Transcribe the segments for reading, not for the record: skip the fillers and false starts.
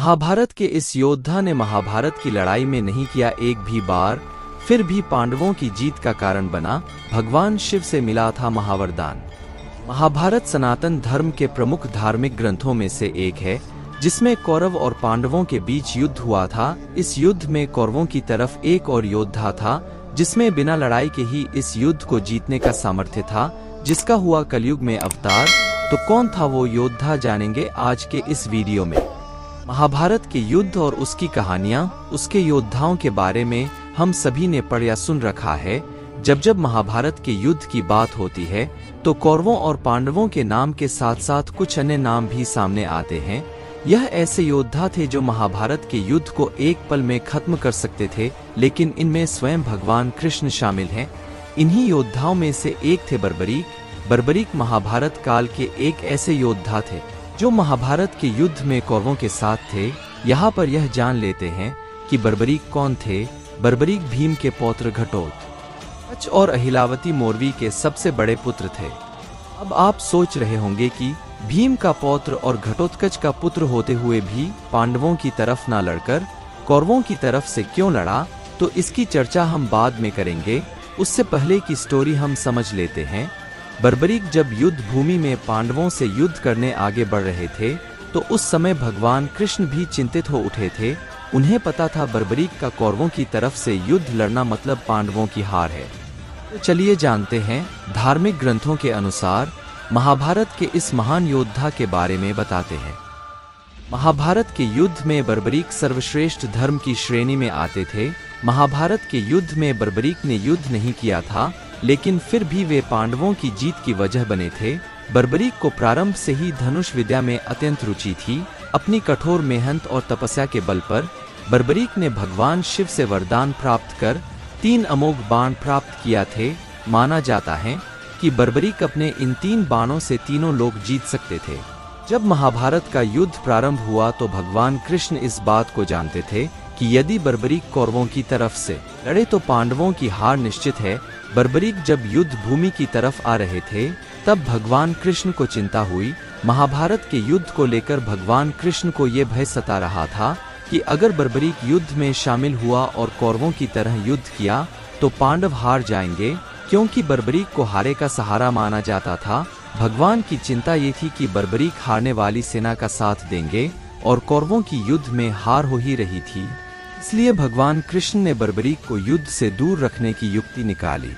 महाभारत के इस योद्धा ने महाभारत की लड़ाई में नहीं किया एक भी बार, फिर भी पांडवों की जीत का कारण बना। भगवान शिव से मिला था महावरदान। महाभारत सनातन धर्म के प्रमुख धार्मिक ग्रंथों में से एक है, जिसमें कौरव और पांडवों के बीच युद्ध हुआ था। इस युद्ध में कौरवों की तरफ एक और योद्धा था, जिसमें बिना लड़ाई के ही इस युद्ध को जीतने का सामर्थ्य था, जिसका हुआ कलयुग में अवतार। तो कौन था वो योद्धा, जानेंगे आज के इस वीडियो में। महाभारत के युद्ध और उसकी कहानियां, उसके योद्धाओं के बारे में हम सभी ने पढ़ या सुन रखा है। जब जब महाभारत के युद्ध की बात होती है तो कौरवों और पांडवों के नाम के साथ साथ कुछ अन्य नाम भी सामने आते हैं। यह ऐसे योद्धा थे जो महाभारत के युद्ध को एक पल में खत्म कर सकते थे, लेकिन इनमें स्वयं भगवान कृष्ण शामिल हैं। इन्हीं योद्धाओं में से एक थे बर्बरीक। बर्बरीक महाभारत काल के एक ऐसे योद्धा थे जो महाभारत के युद्ध में कौरवों के साथ थे। यहाँ पर यह जान लेते हैं कि बर्बरीक कौन थे। बर्बरीक भीम के पौत्र घटोत्कच और अहिलावती मौर्वी के सबसे बड़े पुत्र थे। अब आप सोच रहे होंगे कि भीम का पौत्र और घटोत्कच का पुत्र होते हुए भी पांडवों की तरफ ना लड़कर कौरवों की तरफ से क्यों लड़ा, तो इसकी चर्चा हम बाद में करेंगे। उससे पहले की स्टोरी हम समझ लेते हैं। बर्बरीक जब युद्ध भूमि में पांडवों से युद्ध करने आगे बढ़ रहे थे तो उस समय भगवान कृष्ण भी चिंतित हो उठे थे। उन्हें पता था बर्बरीक का कौरवों की तरफ से युद्ध लड़ना मतलब पांडवों की हार है। तो चलिए जानते हैं धार्मिक ग्रंथों के अनुसार महाभारत के इस महान योद्धा के बारे में बताते हैं। महाभारत के युद्ध में बर्बरीक सर्वश्रेष्ठ धर्म की श्रेणी में आते थे। महाभारत के युद्ध में बर्बरीक ने युद्ध नहीं किया था, लेकिन फिर भी वे पांडवों की जीत की वजह बने थे। बर्बरीक को प्रारंभ से ही धनुष विद्या में अत्यंत रुचि थी। अपनी कठोर मेहनत और तपस्या के बल पर बर्बरीक ने भगवान शिव से वरदान प्राप्त कर 3 अमोघ बाण प्राप्त किया थे। माना जाता है कि बर्बरीक अपने इन 3 बाणों से तीनों लोग जीत सकते थे। जब महाभारत का युद्ध प्रारंभ हुआ तो भगवान कृष्ण इस बात को जानते थे कि यदि बर्बरीक कौरवों की तरफ से लड़े तो पांडवों की हार निश्चित है। बर्बरीक जब युद्ध भूमि की तरफ आ रहे थे तब भगवान कृष्ण को चिंता हुई। महाभारत के युद्ध को लेकर भगवान कृष्ण को ये भय सता रहा था कि अगर बर्बरीक युद्ध में शामिल हुआ और कौरवों की तरह युद्ध किया तो पांडव हार जाएंगे, क्योंकि बर्बरीक को हारे का सहारा माना जाता था। भगवान की चिंता ये थी कि बर्बरीक हारने वाली सेना का साथ देंगे और कौरवों की युद्ध में हार हो ही रही थी। इसलिए भगवान कृष्ण ने बर्बरीक को युद्ध से दूर रखने की युक्ति निकाली।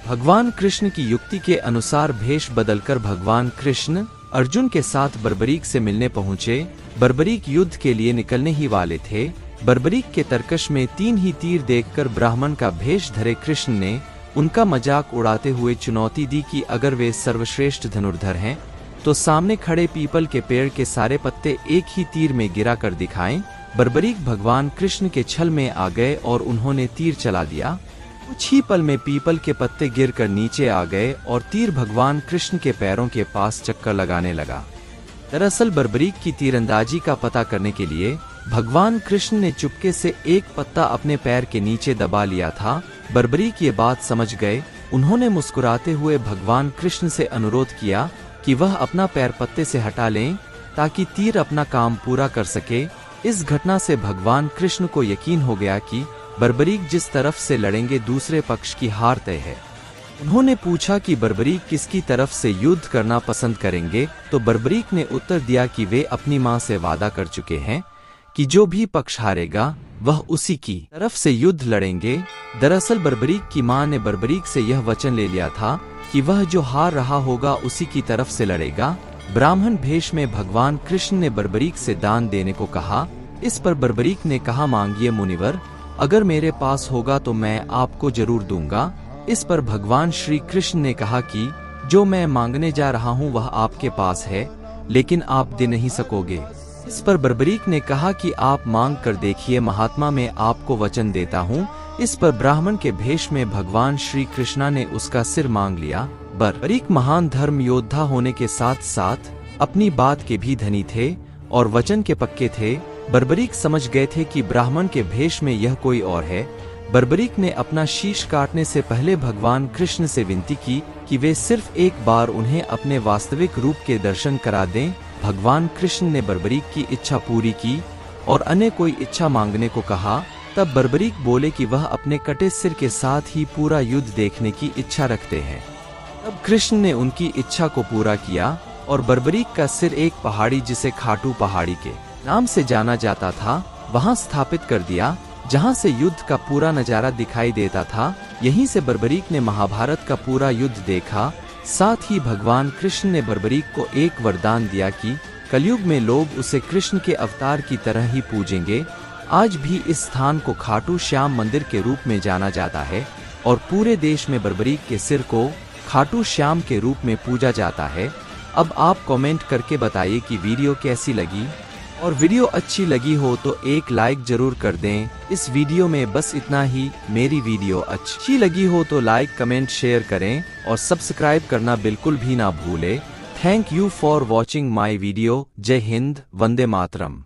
भगवान कृष्ण की युक्ति के अनुसार भेष बदलकर भगवान कृष्ण अर्जुन के साथ बर्बरीक से मिलने पहुंचे। बर्बरीक युद्ध के लिए निकलने ही वाले थे। बर्बरीक के तरकश में 3 ही तीर देखकर ब्राह्मण का भेष धरे कृष्ण ने उनका मजाक उड़ाते हुए चुनौती दी कि अगर वे सर्वश्रेष्ठ धनुर्धर हैं तो सामने खड़े पीपल के पेड़ के सारे पत्ते एक ही तीर में गिरा कर दिखाएं। बर्बरीक भगवान कृष्ण के छल में आ गए और उन्होंने तीर चला दिया। कुछ ही पल में पीपल के पत्ते गिरकर नीचे आ गए और तीर भगवान कृष्ण के पैरों के पास चक्कर लगाने लगा। दरअसल बर्बरीक की तीरंदाजी का पता करने के लिए भगवान कृष्ण ने चुपके से एक पत्ता अपने पैर के नीचे दबा लिया था। बर्बरीक ये बात समझ गए। उन्होंने मुस्कुराते हुए भगवान कृष्ण से अनुरोध किया कि वह अपना पैर पत्ते से हटा लें ताकि तीर अपना काम पूरा कर सके। इस घटना से भगवान कृष्ण को यकीन हो गया कि बर्बरीक जिस तरफ से लड़ेंगे दूसरे पक्ष की हार तय है। उन्होंने पूछा कि बर्बरीक किसकी तरफ से युद्ध करना पसंद करेंगे, तो बर्बरीक ने उत्तर दिया कि वे अपनी मां से वादा कर चुके हैं कि जो भी पक्ष हारेगा वह उसी की तरफ से युद्ध लड़ेंगे। दरअसल बर्बरीक की मां ने बर्बरीक से यह वचन ले लिया था कि वह जो हार रहा होगा उसी की तरफ से लड़ेगा। ब्राह्मण भेष में भगवान कृष्ण ने बर्बरीक से दान देने को कहा। इस पर बर्बरीक ने कहा, मांगिए मुनिवर, अगर मेरे पास होगा तो मैं आपको जरूर दूंगा। इस पर भगवान श्री कृष्ण ने कहा कि जो मैं मांगने जा रहा हूँ वह आपके पास है, लेकिन आप दे नहीं सकोगे। इस पर बर्बरीक ने कहा कि आप मांग कर देखिए, महात्मा मैं आपको वचन देता हूँ। इस पर ब्राह्मण के भेष में भगवान श्री कृष्णा ने उसका सिर मांग लिया। बर्बरीक महान धर्म योद्धा होने के साथ साथ अपनी बात के भी धनी थे और वचन के पक्के थे। बर्बरीक समझ गए थे कि ब्राह्मण के भेष में यह कोई और है। बर्बरीक ने अपना शीश काटने से पहले भगवान कृष्ण से विनती की कि वे सिर्फ एक बार उन्हें अपने वास्तविक रूप के दर्शन करा दें। भगवान कृष्ण ने बर्बरीक की इच्छा पूरी की और अन्य कोई इच्छा मांगने को कहा, तब बर्बरीक बोले कि वह अपने कटे सिर के साथ ही पूरा युद्ध देखने की इच्छा रखते हैं। तब कृष्ण ने उनकी इच्छा को पूरा किया और बर्बरीक का सिर एक पहाड़ी जिसे खाटू पहाड़ी के नाम से जाना जाता था वहां स्थापित कर दिया, जहां से युद्ध का पूरा नजारा दिखाई देता था। यहीं से बर्बरीक ने महाभारत का पूरा युद्ध देखा। साथ ही भगवान कृष्ण ने बर्बरीक को एक वरदान दिया कि कलयुग में लोग उसे कृष्ण के अवतार की तरह ही पूजेंगे। आज भी इस स्थान को खाटू श्याम मंदिर के रूप में जाना जाता है और पूरे देश में बर्बरीक के सिर को खाटू श्याम के रूप में पूजा जाता है। अब आप कमेंट करके बताइए कि वीडियो कैसी लगी, और वीडियो अच्छी लगी हो तो एक लाइक जरूर कर दें। इस वीडियो में बस इतना ही। मेरी वीडियो अच्छी लगी हो तो लाइक, कमेंट, शेयर करें और सब्सक्राइब करना बिल्कुल भी ना भूलें। Thank you for watching my video. जय हिंद, वंदे मातरम।